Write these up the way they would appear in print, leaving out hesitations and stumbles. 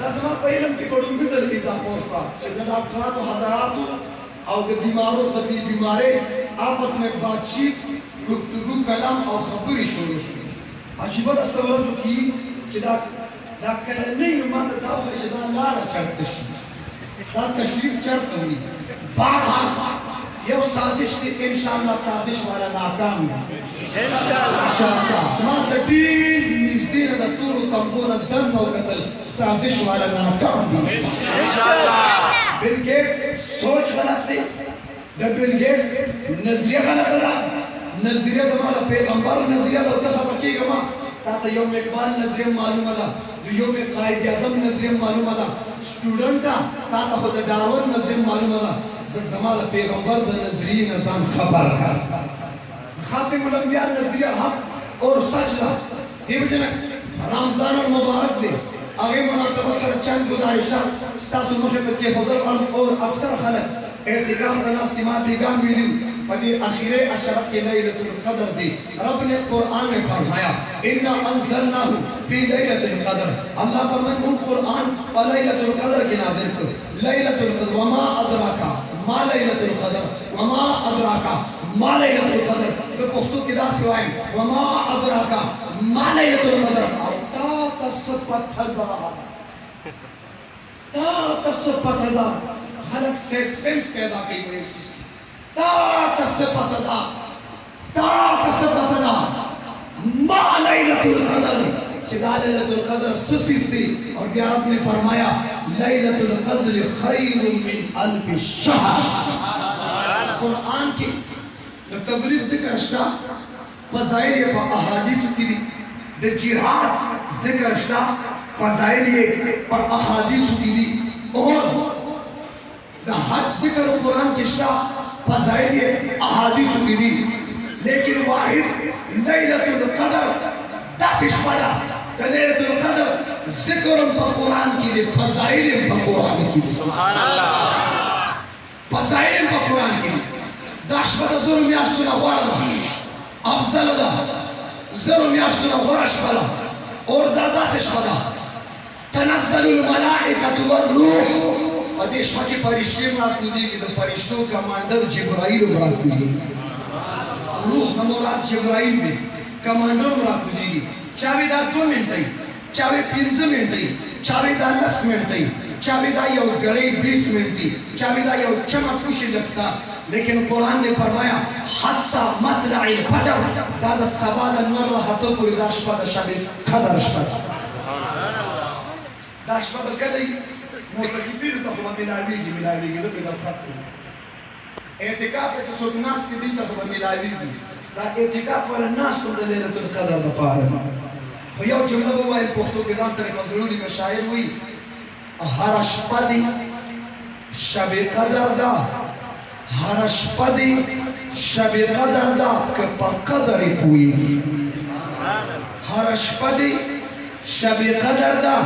खदमा पहिलम की पढ़ूं भी जल्दी इजाफा होगा चंद डॉक्टर तो हजारात और बीमारों तभी बीमारे आपस में बातचीत गुफ्तगू कलाम और खबरी शुरू अजीब असवरज की चिदा दा कलमे मत दाव है चिदा लाड़ चढ़तश दा तशरीफ चढ़तनी बाधा यो साजिश थी इंशाअल्लाह साजिश वाला नाकाम इंशाअल्लाह मां तटी निस्तीन दा तूर तंबूर दन और कतल साजिश वाला नाकाम इंशाअल्लाह बिल गेट्स सोच गलत थी द बिल गेट्स नजरिया गलत था नजरिया हमारा पैगंबर नजरिया दा तथा पकीगा मां ताता यौम इकबाल नजरिया मालूम था यौम कायद आज़म नजरिया मालूम था स्टूडेंट ताता खुद डार्विन नजरिया मालूम था ज़माना पैगंबर द नजरिया नज़ाम खबर का खातिमुल अंबिया नजरिया हक और सच था ये बचना रमजान और मुबारक दे आगे मुनासबत सर चंद गुजारिशात स्तासु मुखत के फضل और अक्सर खलक एहतिकाम का नास्तिमा पैगाम मिली पदी आखिरे अशरफ के लैलतुल क़द्र दी रब ने कुरान में फरमाया इन्ना अंज़लनाहु फी लैलतुल क़द्र अल्लाह फरमाए उन कुरान व लैलतुल क़द्र के नाज़िल को लैलतुल क़द्र वमा अदराका मा लैलतुल क़द्र वमा अदराका मा लैलतुल क़द्र जो पुख्तू की दास सिवाय वमा अदराका मा लैलतुल क़द्र ता तसपतदा खलक सस्पेंस पैदा की हुई ता तसपतदा मा लैलतुल क़द्र चिदा लैलतुल क़द्र सुसिस्ती और क्या आपने फरमाया लैलतुल क़द्र खैरुम मिन अल्फ शहर कुरान की तबलीग जिक्र अशरा फज़ाइल व अहादीस की द जिहाद जिक्र अशरा फज़ाइल व अहादीस की और द हज जिक्र कुरान की अशरा फज़ाइल अहादीस की लेकिन वाहिद लैलतुल क़द्र दासिश पड़ा लैलतुल क़द्र जिक्र व कुरान की फज़ाइल व कुरान की सुभान अल्लाह फज़ाइल व कुरान की दाशपद ज़ुल्म याशुना वादा अफजल दा ज़ुल्म याशुना वरश पड़ा और दादा से पड़ा तनज़्ज़लुल मलाइकतु वर रूह और देश की फरिश्ते रात गुज़री तो फरिश्तों का कमांडर जिब्राइल रात गुज़री रूह नमोरात जिब्राइल में कमांडर रात गुज़री चाबीदार 2 मिनट चाबी 5 मिनट चाबीदार 10 मिनट चाबीदार यो गले 20 मिनट चाबीदार यो चमकुशी लगता लेकिन कुरान ने फरमाया हत्ता मतलाइल फजर बाद सवाल अन्वर हतो पूरी दाशपद शबे खदर शबद दाशपद कदई मोतकीबीर तो मिलावी की तो बिला सब एतिकाफ के सुन्नास के दिन तो मिलावी की दा एतिकाफ वाला नास को लैलतुल क़द्र दा पार हो यो जुमला वो है पुख्तो के जान से मजरूरी में शायर हुई हरशपदी शबे क़द्र दा हरशपदी शबे क़द्र दा के क़द्र पूई हरशपदी शबे क़द्र दा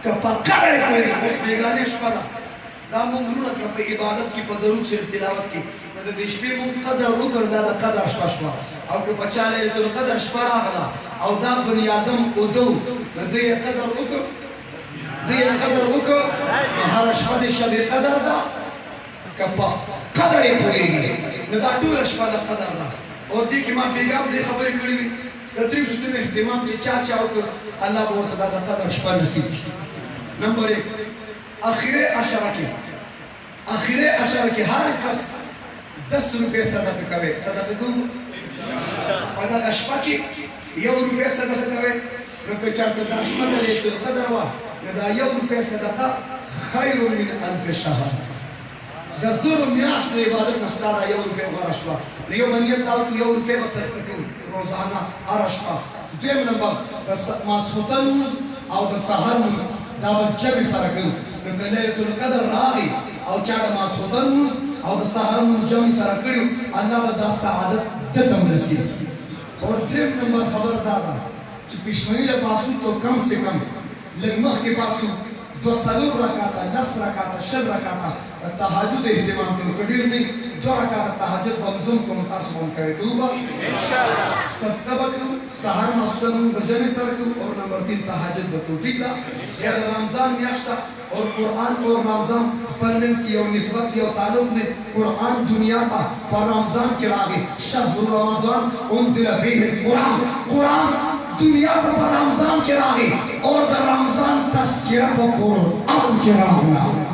के क़द्र पूई उस बेगाने शपदा दा मुंगरुना के इबादत की पदरू से तिलावत की मतलब देश में मुंग क़द्र रुकर दा क़द्र शपा और के बचा ले तो क़द्र शपा वाला और दा बनी आदम उदो दे क़द्र रुकर दे क़द्र रुकर हरशपदी शबे क़द्र दा के क़द्र पूई न दा टूर शपदा क़द्र दा और दी कि मां बेगम दे खबर करी तदरीब सुनने में इत्तेमाम चे चाचा को अल्लाह बहुत दा क़द्र शपा नसीब नंबर 1 आखिरे अशर के हर कस 10 रुपए सदका करे सदका को अगर अशफा की 1 रुपए सदका करे तो चाहते दाशमा ले तो क़द्र वा दा 1 रुपए सदका खैरुम मिन अल्फ शहर दस्तूर मियाश ने इबादत नस्तारा 1 रुपए और अशफा लियो बनियत ताऊ 1 रुपए बस रोजाना हर अशफा 2 नंबर मासुतन और द सहर दावत जब सरकन न लैलतुल क़द्र रागी और चार मासुतन और द सहर जम सरकड़ी अल्लाह बदा सआदत दतम नसीब और 3 नंबर खबरदार कि पिछले पासू तो कम से कम लगमख के पासू 2 सलूर रकाता 10 रकाता 10 रकाता तहज्जुद इहतिमाम के कदीर में دعا کا تهجد بمزم کوم تاسو مون کوي توبه انشاءالله ستبک سحر مستنو بجن سرکو اور نمبر 3 تهجد بکو ٹھیک ہے یا رمضان میاشتا اور قرآن اور رمضان خپلمنس کی یو نسبت یو تعلق دی قرآن دنیا تا پر رمضان کی راگی شهر رمضان انزل به القرآن قرآن دنیا تا پر رمضان کی راگی اور در رمضان تذکرہ پر قرآن کی راگی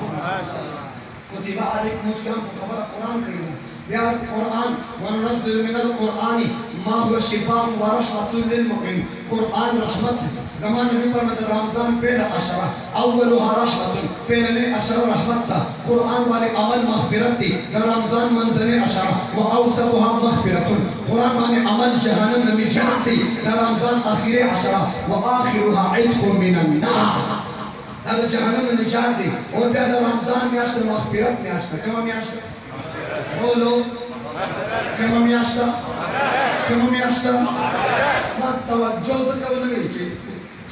كتب عليكم الصيام خبر القرآن كريم يا القرآن وننزل من القرآن ما هو شفاء ورحمة للمؤمن قرآن رحمة زمان نبي فرمت رمضان پہلا عشرہ اولها رحمة پہلے عشرہ رحمت قرآن والے عمل مغفرت دی رمضان منزل عشرہ وأوسطها مغفرة قرآن والے عمل جہنم نمی جات دی رمضان آخر عشرہ وآخرها عتق من النار هذا جهنم النجات دي وبعد رمضان میاشت مغفرت میاشت كما میاشت قولوا كما میاشت كما میاشت ما توجه زکه ونوي چې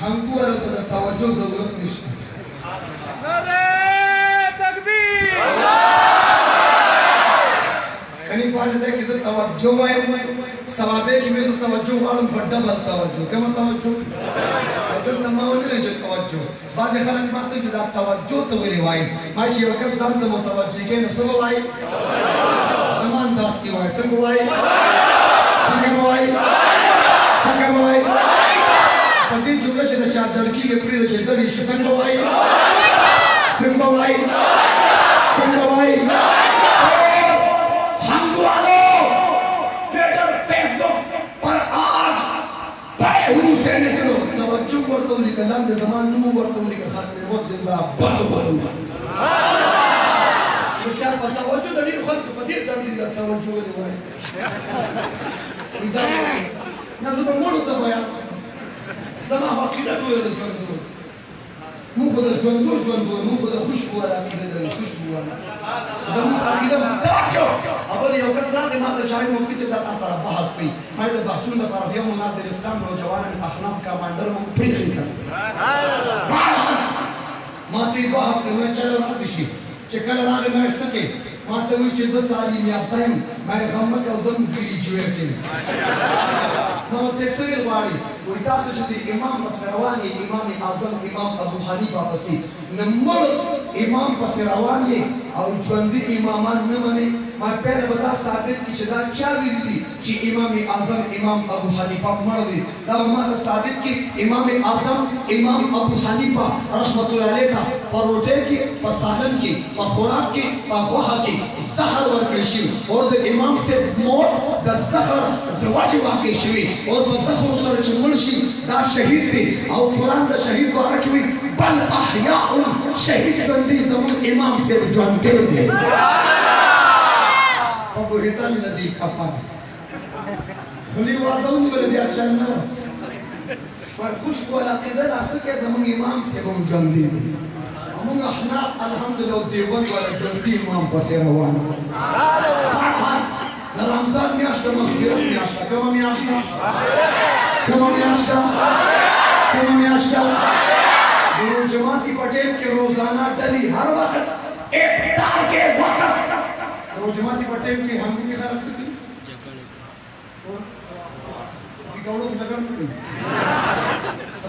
همکو ورته توجه ضرورت نشته نعره تکبیر کني په دې کې زه توجه وایم ثوابه کې مې توجه غواړم په ډبل توجه کوم توجه دلته ما ونه لري توجه بعض خلک ماته چې دا توجه ته ویلي وایي ما چې یو کس ځان ته متوجه کوي نو څه وایي زمان داس کې وایي څنګه وایي څنګه وایي څنګه وایي په دې جمله چې دا چا دړکی کې پرې چې دا یې څنګه وایي څنګه وایي څنګه وایي से निकलो तवज्जो करतो लिखना दे जमान नु करतो लिख खातिर वो जिंदा बंद बंद तो चार पता तवज्जो दड़ी खत पदी दड़ी दा तवज्जो ले वाई इधर नजर मोड़ तो भया زما فقيده تو جوندو مو خدا جوندو مو خدا خوشبو ولا بيدل خوشبو ولا زما عقيده توجه اول یو کس راځي ما ته شاید مو کیسه د تاسو سره بحث کوي ما د بحثونو لپاره یو مناظر اسلام نوجوانان اخلاق کمانډر مو پریخي کړ ما ته بحث کوي چې راځي شي چې کله راغی مې سکه ما ته وی چې زه تعلیم یافته یم ما غم کا زم ګریجویټ یم نو تسری غواړي وای تاسو چې امام مسروانی امام اعظم امام ابو حنیفه پسې نمبر امام پسې رواني او ژوندۍ امامان نه مني ما په ودا ثابت کی چې دا چا ویلي دي چې امام اعظم امام ابو حنیفه مړ دي دا ما ثابت کی امام اعظم امام ابو حنیفه رحمت الله علیه پروټه کې په سالن کې په خوراک کې په غوښه کې زهر ورکړل شي او د امام سے موت د زهر د واجب واقع شوی او په زهر سره چې مړ شي دا شهید دی او قرآن د شهید باره کې وي بل احیاء شهید ژوندي زموږ امام سے ژوندی دی په بهتل ندی کفن خلی وازون ول بیا چل نه پر خوشبو علاقه ده اسکه زموږ امام سے هم ژوندی دی موږ احناف الحمدلله دیوبند ولا ژوندي امام پسې روان د رمضان میاشت مغفرت میاشت کومه میاشت کومه میاشت کومه میاشت ګورو جماعتي پټیل کې روزانه ډلی هر وخت افطار کې وخت ګورو جماعتي پټیل کې هم کې خلک څه کوي کی کولو څنګه کوي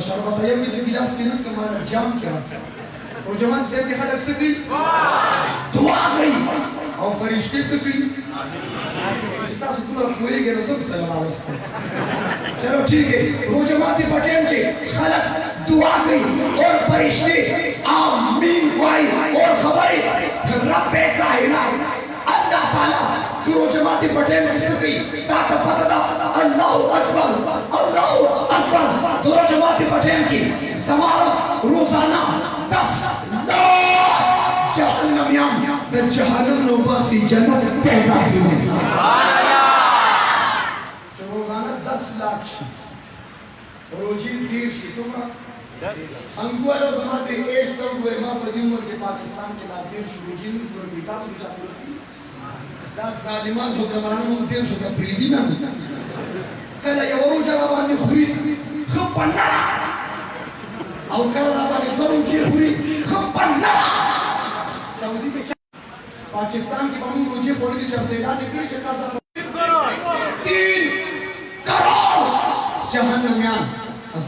شربت یې په ګلاس کې نس کمال جام کې او جماعت کې خلک څه کوي دعا کوي او فرشتي څه کوي تاسو ټول کوئګه نو سب سلام علیکم چلو ٹھیک ہے وہ جماعت پٹھیم کے خلق دعا گئی اور فرشتے آمین وائی اور خبر رب کائنات اللہ تعالی تو جماعت پٹھیم کے سکی تا پتہ اللہ اکبر تو جماعت پٹھیم کی سماع روزانہ 10 جہنمیان جہنم نو باسی جنت پیدا ہوئی روزانہ 10 لاکھ روزی دیر شی سمرا انگوالو زماتے ایش تر ہوئے ماں پردی عمر کے پاکستان کے بعد دیر شو روزی نہیں پورا بیتا سو جا پورا دا ظالمان حکمران مو دیر شو کا پریدی نا کلا یو روزا روانی خوری خب پننا او کلا روانی زمون کی خوری خب پننا سعودی کے पाकिस्तान की बमू मुझे बोली चलतेगा निकली चक्का सा 3 करोड़ जहन्नमियान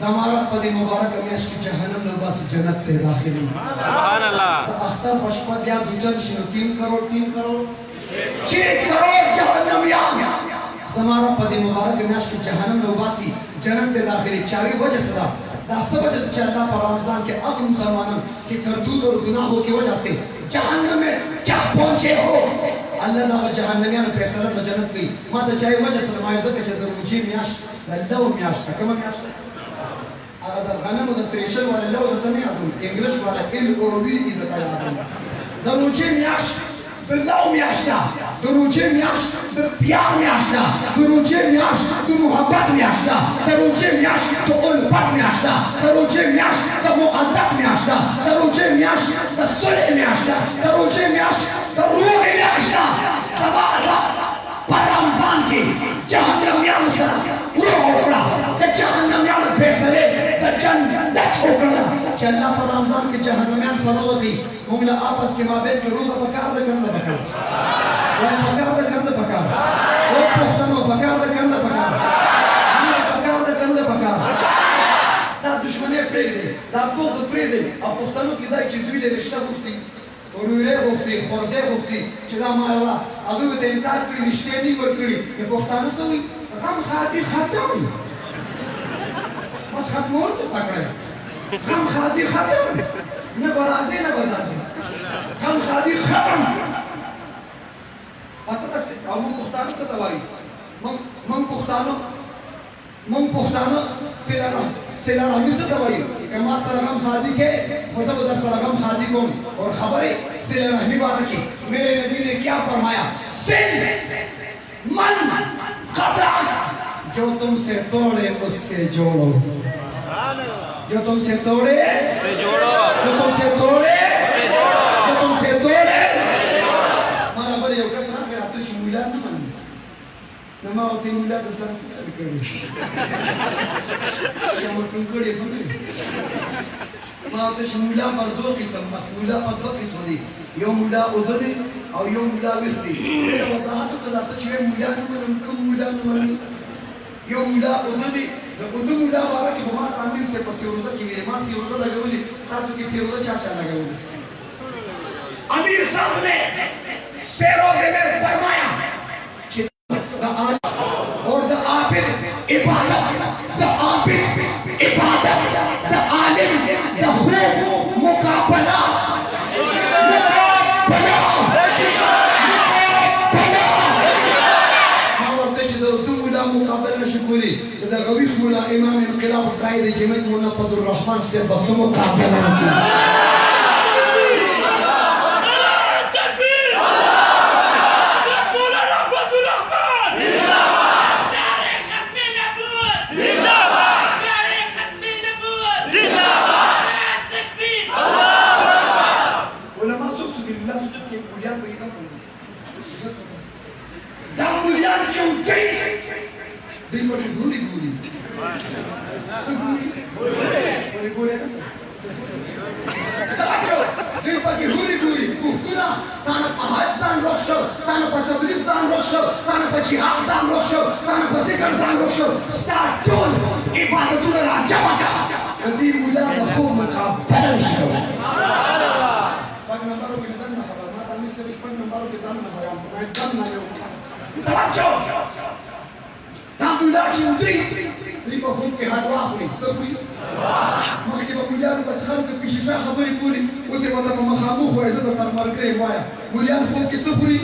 ज़मारत पदे मुबारक अमेश की जहन्नम न बस जन्नत ते दाखिल सुभान अल्लाह अख्तर पशपत या दुजन शनो 3 करोड़ 6 करोड़ जहन्नमियान ज़मारत पदे मुबारक अमेश की जहन्नम न बस जन्नत ते दाखिल चावी वजह सदा दास्ता वजह चलता पर रमजान के अब मुसलमानों के करतूत और गुनाहों की वजह से जहन्नम में क्या पहुंचे हो अल्लाह ना जहन्नमियान फैसला न जन्नत की माता चाहे वजह से मायज़त के चदर मुझे म्याश लल्लाह म्याश कम म्याश अगर गनम द ट्रेशर वाला लव ज़तने आदम इंग्लिश वाला एल ओ वी इधर का आदम दरुचे म्याश بالله مياشتا دروجه مياش بيار مياشتا دروجه مياش بمحبت مياشتا دروجه مياش بألفت مياشتا دروجه مياش بمقدس مياشتا دروجه مياش بالصلح مياشتا دروجه مياش بالروح مياشتا سبحان पर रमजान की जहन्नम याम का रूह उड़ा द जहन्नम याम फैसले द जन्नत उड़ा चलना पर रमजान की जहन्नम याम सनवती मुगला आपस के माबेन के रूह बकार द करना बकार वह बकार द करना बकार वो पुख्तनो बकार द करना बकार ये बकार द करना बकार दा दुश्मनी प्रेदे दा बुग़्ज़ प्रेदे अब पुख्तनो की दाई चीज़ रिश्ता गुफ्ती उरुरे गुफ्ती खोजे गुफ्ती चला माला अदु तेंकार करी रिश्ते नहीं बरकरी ये पुख्तानो सवी हम खादी खातम बस खत्म हो तो तकड़े हम खादी खातम न बराज़े न बदाज़े हम खादी खत्म पता से अब पुख्तानो से तवाई मंग पुख्तानो सेला रामी से दवाई कमा सलाम खादी के मतलब उधर सलाम खादी को और खबरें सेला रामी बात की मेरे नबी ने क्या फरमाया सिल मन कता जो तुमसे तोड़े उससे जोड़ो जो तुमसे तोड़े उससे जोड़ो जो तुमसे तोड़े उससे जोड़ो जो तुमसे तोड़े मारा बड़े हो कैसा मेरा तो शिमुला न मन नमा होती मुला तो सर से करें क्या मतलब करे बने माँ तो शिमुला पर 2 किस्म बस मुला पर 2 किस्म दी यो मुला उधर और यो मुला विरती ये वसाहत तो लाता चीज़ मुला न मन कम मुला न मन यो मुला उधर उधर मुला वाला की हमारा तामीर से पसीरोज़ा की मेरे माँ सीरोज़ा लगे हुए तासु की सीरोज़ा चाचा लगे हुए अमीर साहब ने सेरोज़े में फरमाया और द आबिद इबादत द आबिद इबादत द आलिम द खूब मुकाबला मुकाबला शुक्री द गवीस मुला इमाम इंक़िलाब कायद जमीयत मुनव्वद रहमान से बस मुकाबला मुलियान खूब की सुपुरी